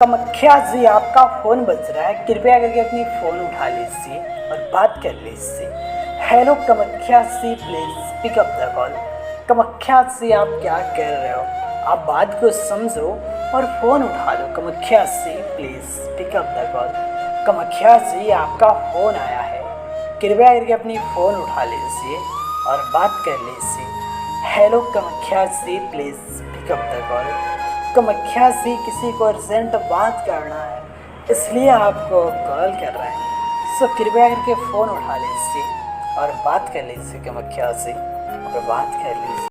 कामाख्या जी, आपका फ़ोन बज रहा है, कृपया करके अपनी फ़ोन उठा लीजिए और बात कर लीजिए। Hello Kamakhya ji, please pick up the call. Kamakhya ji, आप क्या कर रहे हो? आप बात को समझो और फ़ोन उठा लो। Kamakhya ji, please pick up the call. Kamakhya ji, आपका फ़ोन आया है, कृपया करके अपनी फ़ोन उठा लीजिए और बात कर लीजिए। Hello Kamakhya ji, please pick up the call. Kamakhya ji, किसी को अर्जेंट बात करना है, इसलिए आपको कॉल कर रहे हैं। सो कृपया करके फ़ोन उठा लीजिए और बात कर लीजिए कामाख्या जी, और बात कर लीजिए।